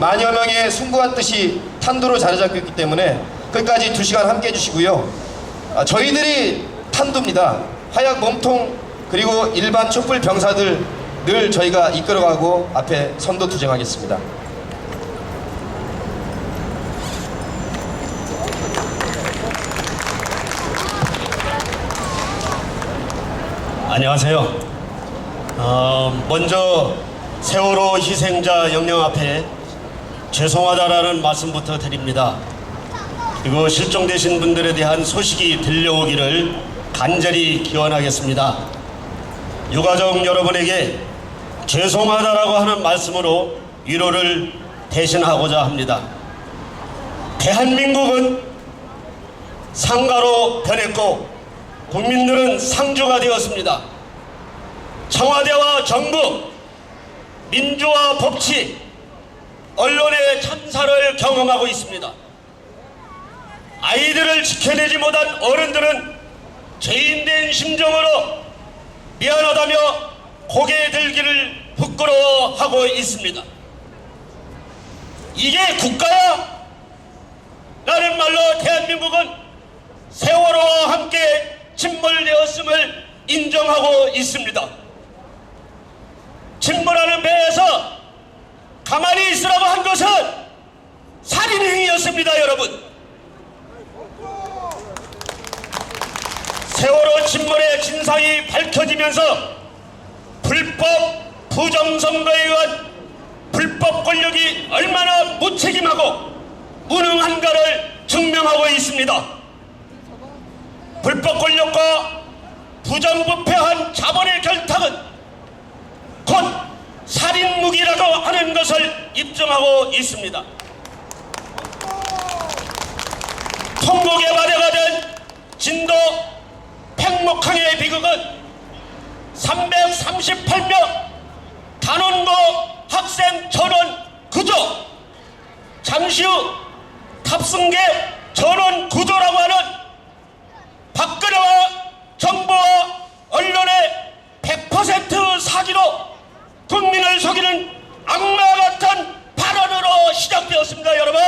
만여 명의 숭고한 뜻이 탄두로 자리 잡고 있기 때문에 끝까지 2시간 함께 해주시고요. 저희들이 탄두입니다. 화약 몸통 그리고 일반 촛불 병사들 늘 저희가 이끌어가고 앞에 선도 투쟁하겠습니다. 안녕하세요. 먼저 세월호 희생자 영령 앞에 죄송하다라는 말씀부터 드립니다. 그리고 실종되신 분들에 대한 소식이 들려오기를 간절히 기원하겠습니다. 유가족 여러분에게 죄송하다라고 하는 말씀으로 위로를 대신하고자 합니다. 대한민국은 상가로 변했고 국민들은 상주가 되었습니다. 청와대와 정부, 민주화 법치, 언론의 참사를 경험하고 있습니다. 아이들을 지켜내지 못한 어른들은 죄인된 심정으로 미안하다며 고개 들기를 부끄러워하고 있습니다. 이게 국가야? 라는 말로 대한민국은 세월호와 함께 침몰되었음을 인정하고 있습니다. 침몰하는 배에서 가만히 있으라고 한 것은 살인행위였습니다, 여러분. 세월호 침몰의 진상이 밝혀지면서 불법 부정선거에 의한 불법 권력이 얼마나 무책임하고 무능한가를 증명하고 있습니다. 불법 권력과 부정부패한 자본의 결탁은 곧 살인무기라고 하는 것을 입증하고 있습니다. 통곡의 마대가 된 진도 팽목항의 비극은 338명 단원고 학생 전원 구조, 잠시 후 탑승객 전원 구조라고 하는 박근혜와 정부와 언론의 100% 사기로 국민을 속이는 악마 같은 발언으로 시작되었습니다, 여러분.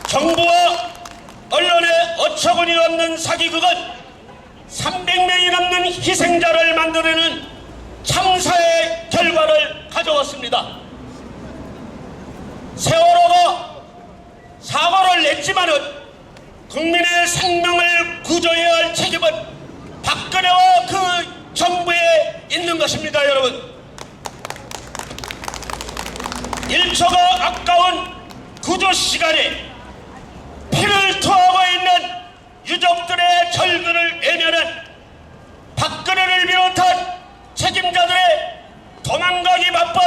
정부와 언론의 어처구니 없는 사기극은 300명이 넘는 희생자를 만들어내는 참사의 결과를 가져왔습니다. 세월호가 사고를 냈지만은 국민의 생명을 구조해야 할 책임은 박근혜와 그 정부에 있는 것입니다, 여러분. 1초가 아까운 구조 시간에 피를 토하고 있는 유족들의 절규를 외면한 박근혜를 비롯한 책임자들의 도망가기 바쁜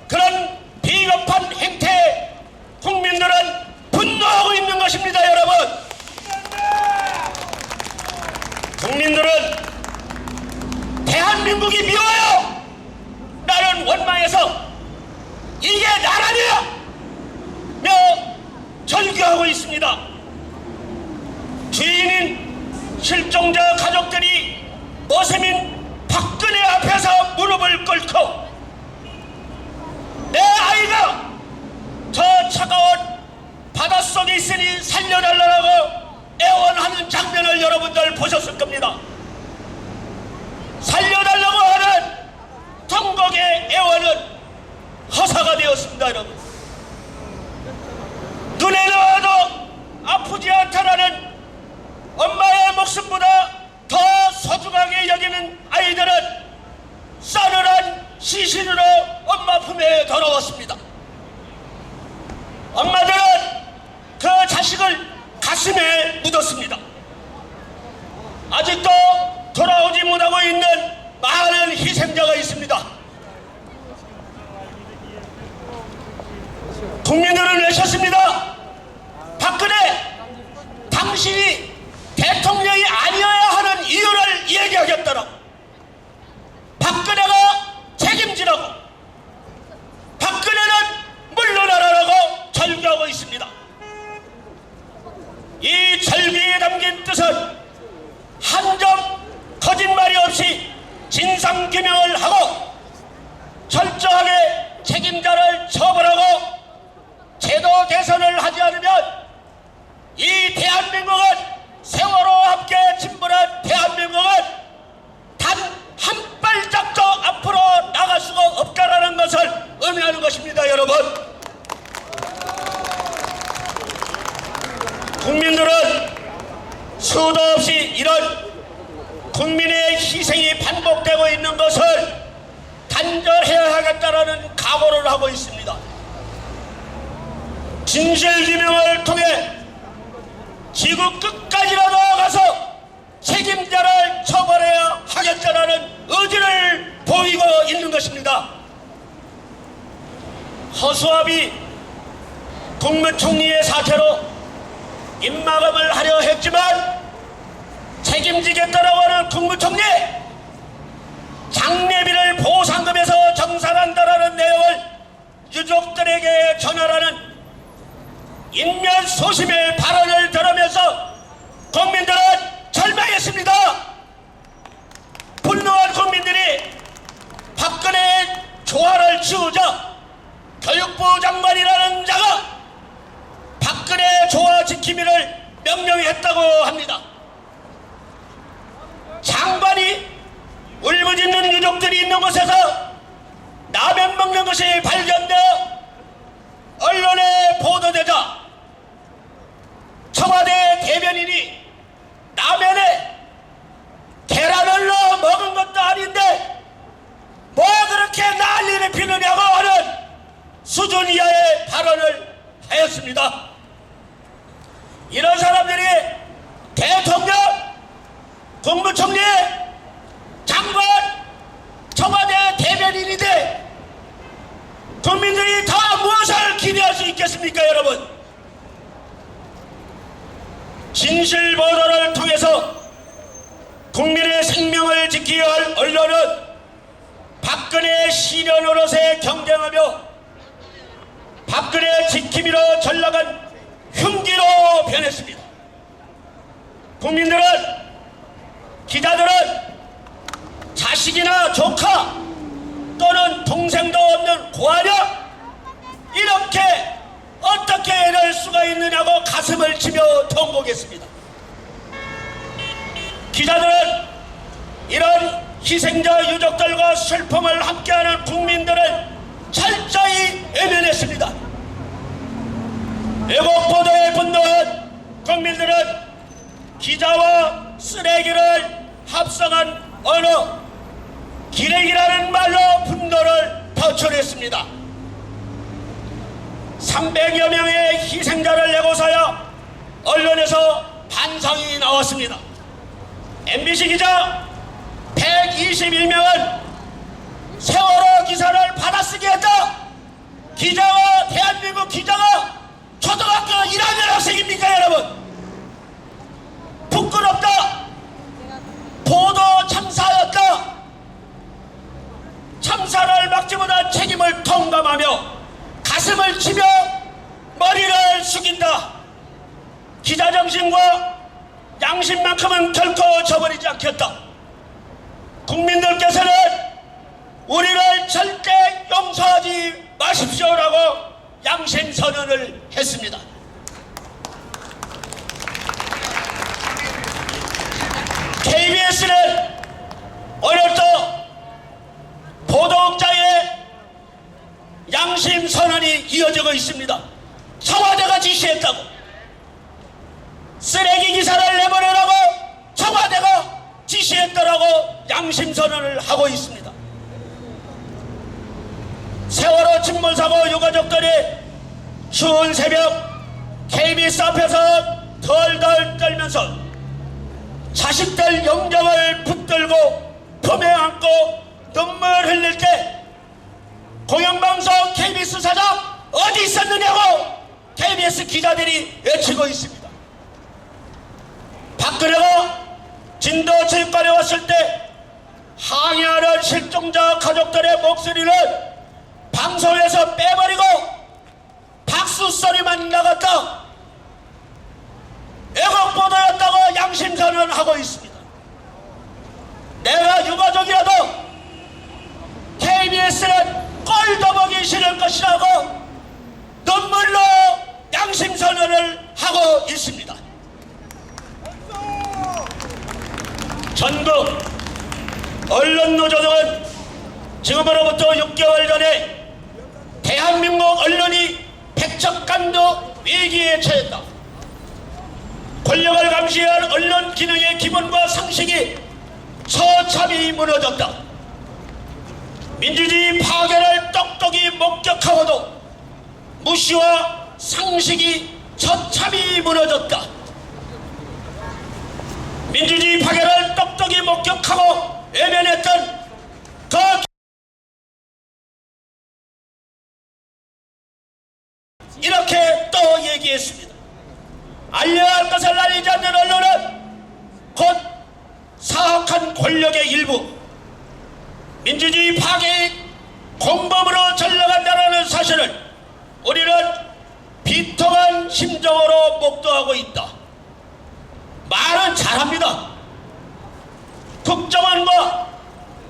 그런 비겁한 행태에 국민들은 분노하고 있는 것입니다, 여러분. 국민들은 대한민국이 미워요 라는 원망에서 이게 나라냐 며 절규하고 있습니다. 주인인 실종자 가족들이 모세민 박근혜 앞에서 무릎을 꿇고 내 아이가 저 차가운 바닷속에 있으니 살려달라고 애원하는 장면을 여러분들 보셨을 겁니다. 살려달라고 하는 통곡의 애원은 허사가 되었습니다, 여러분. 눈에 넣어도 아프지 않다라는 엄마의 목숨보다 더 소중하게 여기는 아이들은 싸늘한 시신으로 엄마 품에 돌아왔습니다. 엄마들은 그 자식을 가슴에 묻었습니다. 아직도 돌아오지 못하고 있는 많은 희생자가 있습니다. 국민들은 외쳤습니다. 박근혜, 당신이 대통령이 아니어야 하는 이유를 얘기하겠다라고. 박근혜가 책임지라고. 박근혜는 물러나라라고 절규하고 있습니다. 이 절규에 담긴 뜻은 한 점 거짓말이 없이 진상규명을 하고 철저하게 책임자를 처벌하고 제도 개선을 하지 않으면 이 대한민국은 세월호 함께 침몰한 대한민국은 단 한 발짝도 앞으로 나갈 수가 없다라는 것을 의미하는 것입니다. 여러분, 국민들은 수도 없이 이런 국민의 희생이 반복되고 있는 것을 단절해야 하겠다라는 각오를 하고 있습니다. 진실규명을 통해 지구 끝까지라도 가서 책임자를 처벌해야 하겠다라는 의지를 보이고 있는 것입니다. 허수아비 국무총리의 사태로 입마감을 하려 했지만 책임지겠다라고 하는 국무총리, 장례비를 보상금에서 정산한다라는 내용을 유족들에게 전하라는 인면소심의 발언을 들으면서 국민들은 절망했습니다. 분노한 국민들이 박근혜의 조화를 치우자 교육부 장관이라는 자가 박근혜 조화 지킴이를 명령했다고 합니다. 장관이 울부짖는 유족들이 있는 곳에서 라면 먹는 것이 발견되어 언론에 보도되자 청와대 대변인이 라면에 계란을 넣어 먹은 것도 아닌데 뭐 그렇게 난리를 피느냐고 하는 수준 이하의 발언을 하였습니다. 이런 사람들이 대통령, 국무총리, 장관, 청와대 대변인인데 국민들이 다 무엇을 기대할 수 있겠습니까, 여러분? 진실 보도를 통해서 국민의 생명을 지키려 할 언론은 박근혜 시련 노릇에 경쟁하며 박근혜 지킴이로 전락한 흉기로 변했습니다. 국민들은, 기자들은 자식이나 조카 또는 동생도 없는 고아냐? 이렇게 어떻게 이럴 수가 있느냐고 가슴을 치며 통곡했습니다. 기자들은 이런 희생자 유족들과 슬픔을 함께하는 국민들을 철저히 외면했습니다. 왜곡 보도에 분노한 국민들은 기자와 쓰레기를 합성한 언어 기레기라는 말로 분노를 표출했습니다. 300여 명의 희생자를 내고서야 언론에서 반성이 나왔습니다. MBC 기자 121명은 세월호 기사를 받아쓰게 했다. 기자와 대한민국 기자가 초등학교 1학년 학생입니까, 여러분? 부끄럽다. 보도 참사였다. 참사를 막지 못한 책임을 통감하며 가슴을 치며 머리를 숙인다. 기자 정신과 양심만큼은 결코 저버리지 않겠다. 국민들께서는 우리를 절대 용서하지 마십시오라고 양심선언을 했습니다. KBS는 오늘도 보도국장의 양심선언이 이어지고 있습니다. 청와대가 지시했다고, 쓰레기 기사를 내보내라고 청와대가 지시했다라고 양심선언을 하고 있습니다. 세월호 침몰사고 유가족들이 추운 새벽 KBS 앞에서 덜덜 떨면서 자식들 영정을 붙들고 품에 안고 눈물 흘릴 때 공영방송 KBS 사장 어디 있었느냐고 KBS 기자들이 외치고 있습니다. 박근혜가 진도체육관에 왔을 때 항의하는 실종자 가족들의 목소리를 방송에서 빼버리고 박수 소리만 나갔다. 왜곡 보도였다고 양심선언하고 있습니다. 내가 유가족이라도 KBS는 꼴도 보기 싫을 것입니다. 약간도 위기에 처했다. 권력을 감시할 언론 기능의 기본과 상식이 처참히 무너졌다. 민주주의 파괴를 똑똑히 목격하고도 무시와 상식이 처참히 무너졌다. 민주주의 파괴를 똑똑히 목격하고 외면했던 그 이렇게 또 얘기했습니다. 알려야 할 것을 알리지 않는 언론은 곧 사악한 권력의 일부, 민주주의 파괴의 공범으로 전락한다는 사실을 우리는 비통한 심정으로 목도하고 있다. 말은 잘합니다. 국정원과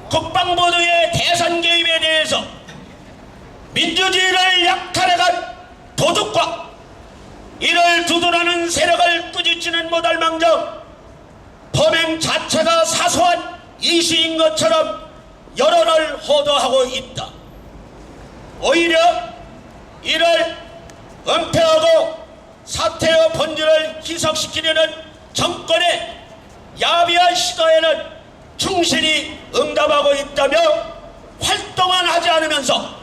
국방부 등의 대선 개입에 대해서 민주주의를 약탈해간 도둑과 이를 두둔하는 세력을 꾸짖지는 못할 망정 범행 자체가 사소한 이슈인 것처럼 여론을 호도하고 있다. 오히려 이를 은폐하고 사태의 본질을 희석시키려는 정권의 야비한 시도에는 충실히 응답하고 있다며 활동만 하지 않으면서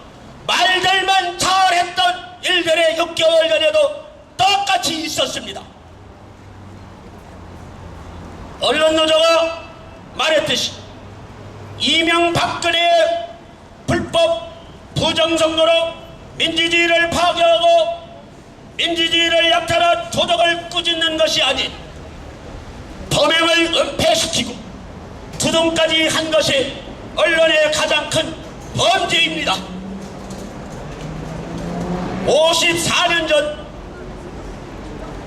말들만 잘했던 일들의 6개월 전에도 똑같이 있었습니다. 언론노조가 말했듯이 이명박근혜의 불법 부정선거로 민주주의를 파괴하고 민주주의를 약탈한 도덕을 꾸짖는 것이 아닌 범행을 은폐시키고 두둥까지 한 것이 언론의 가장 큰 범죄입니다. 54년 전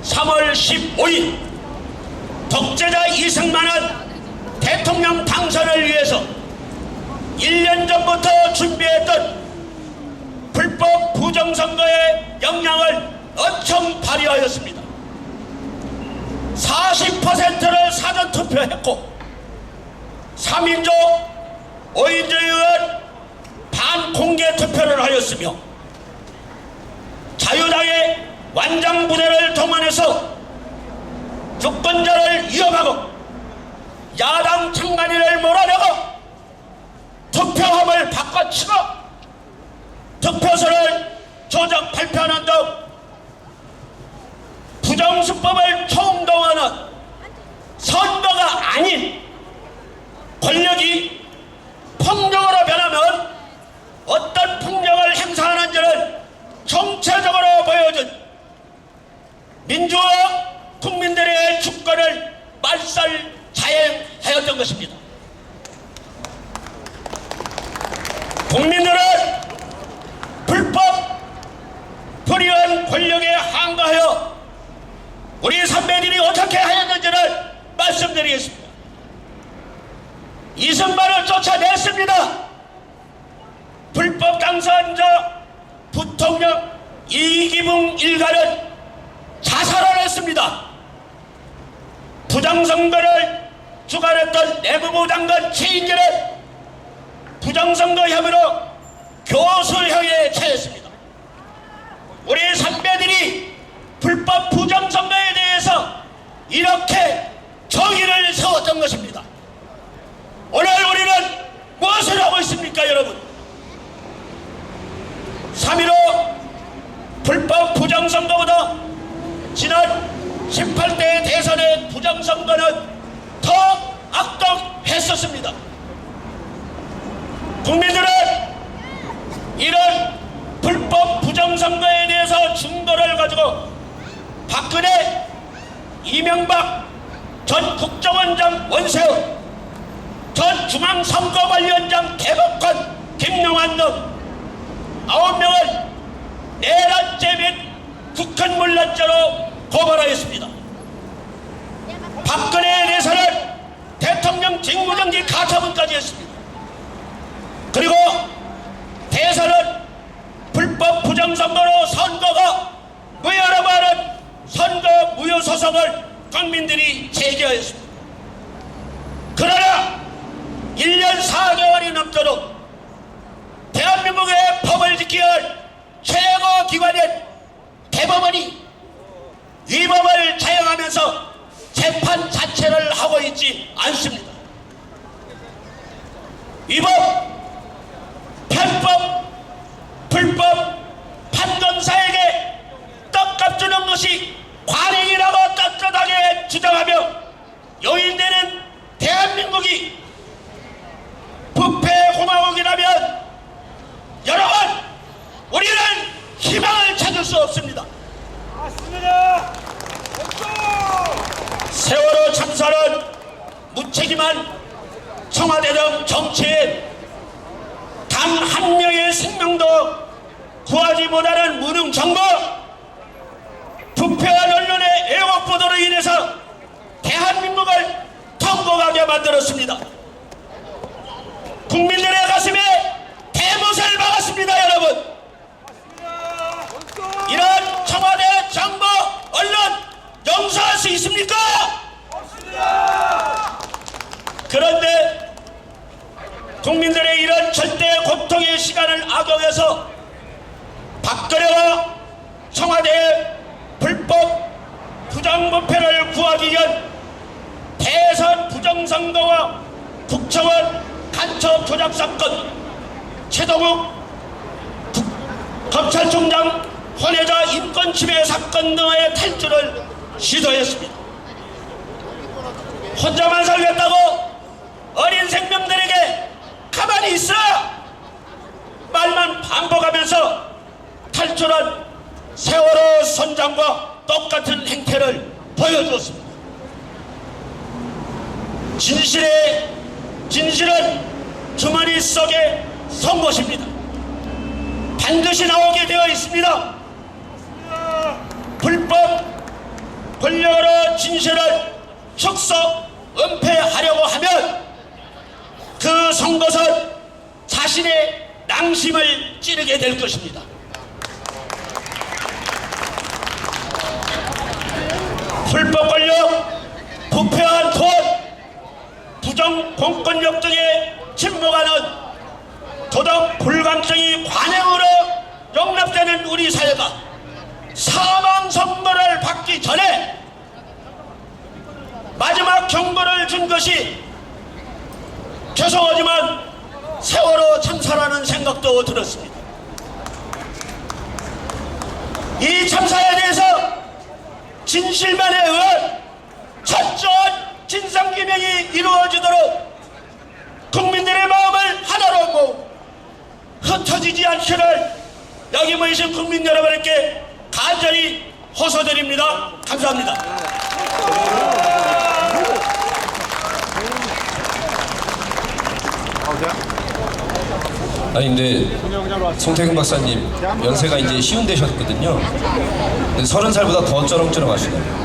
3월 15일 독재자 이승만은 대통령 당선을 위해서 1년 전부터 준비했던 불법 부정선거의 역량을 엄청 발휘하였습니다. 40%를 사전투표했고 3인조 5인조 의원 반공개 투표를 하였으며 자유당의 완장부대를 동원해서 주권자를 위협하고 야당 장관위를 몰아내고 투표함을 바꿔치고 득표서를 조작 발표하는 등 부정수법을 총동원한 선거가 아닌 권력이 폭력으로 변하면 어떤 폭력을 행사하는지를 총체적으로 보여준 민주화 국민들의 주권을 말살자행하였던 것입니다. 국민들은 불법 불의한 권력에 항거하여 우리 선배들이 어떻게 하였는지를 말씀드리겠습니다. 이승만을 쫓아냈습니다. 불법 당선자 부통령 이기붕 일가는 자살을 했습니다. 부정선거를 주관했던 내무부 장관 최인길은 부정선거 혐의로 교수형에 처했습니다. 우리 선배들이 불법 부정선거에 대해서 이렇게 정의를 세웠던 것입니다. 오늘 우리는 무엇을 하고 있습니까, 여러분? 3.15 불법 부정선거보다 지난 18대 대선의 부정선거는 더 악독했었습니다. 국민들은 이런 불법 부정선거에 대해서 증거를 가지고 박근혜, 이명박 전 국정원장 원세훈, 전 중앙선거관리원장 대법관 김용환 등 9명을 내란죄 및 국헌문란죄로 고발하였습니다. 박근혜에 대해서는 대통령 직무정지 가처분까지 했습니다. 그리고 대선은 불법 부정선거로 선거가 무효라고 하는 선거 무효 소송을 국민들이 제기하였습니다. 그러나 1년 4개월이 넘도록 대한민국의 법을 지켜야 할 최고 기관인 대법원이 위법을 자행하면서 재판 자체를 하고 있지 않습니다. 위법, 편법, 불법 판검사에게 떡값 주는 것이 관행이라고 떳떳하게 주장하며 용인되는 대한민국이 부패공화국이라면 여러분, 우리는 희망을 찾을 수 없습니다. 맞습니다. 세월호 참사는 무책임한 청와대 등 정치인 단 한 명의 생명도 구하지 못하는 무능 정부, 부패한 언론의 애국 보도로 인해서 대한민국을 통곡하게 만들었습니다. 국민들의 가슴에 대못을 박았습니다. 여러분, 이런 청와대, 정부, 언론 용서할 수 있습니까? 그런데 국민들의 이런 절대 고통의 시간을 악용해서 박근혜와 청와대의 불법 부정부패를 구하기 위한 대선 부정선거와 국정원 간첩 조작 사건, 최동욱 검찰총장 혼외자 인권침해 사건 등의 탈주를 시도했습니다. 혼자만 살겠다고 어린 생명들에게 가만히 있어 말만 반복하면서 탈출한 세월호 선장과 똑같은 행태를 보여주었습니다. 진실은 주머니 속에 선 것입니다. 반드시 나오게 되어 있습니다. 불법 권력으로 진실을 축소 은폐하려고 하면 그 선것은 자신의 낭심을 찌르게 될 것입니다. 불법 권력, 부패한 돈, 부정 공권력 등에 침묵하는 도덕 불감증이 관행으로 용납되는 우리 사회가 사망 선고를 받기 전에 마지막 경고를 준 것이 죄송하지만 세월호 참사라는 생각도 들었습니다. 이 참사에 대해서 진실만에 의한 철저한 진상규명이 이루어지도록 국민들의 마음을 하나로 모으고 흩어지지 않기를 여기 모이신 국민 여러분께 간절히 호소드립니다. 감사합니다. 아니 근데 송태근 박사님 연세가 이제 50 되셨거든요. 근데 30살보다 더 쩌렁쩌렁 하시네요.